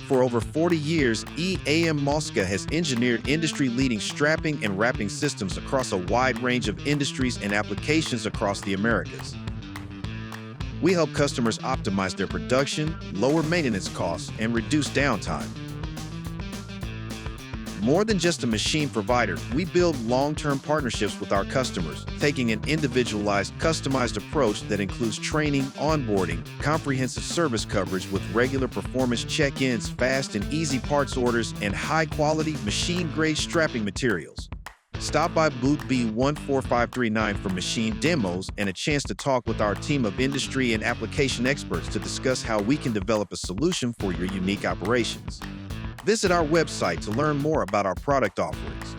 For over 40 years, EAM Mosca has engineered industry-leading strapping and wrapping systems across a wide range of industries and applications across the Americas. We help customers optimize their production, lower maintenance costs, and reduce downtime. More than just a machine provider, we build long-term partnerships with our customers, taking an individualized, customized approach that includes training, onboarding, comprehensive service coverage with regular performance check-ins, fast and easy parts orders, and high-quality, machine-grade strapping materials. Stop by booth B14539 for machine demos and a chance to talk with our team of industry and application experts to discuss how we can develop a solution for your unique operations. Visit our website to learn more about our product offerings.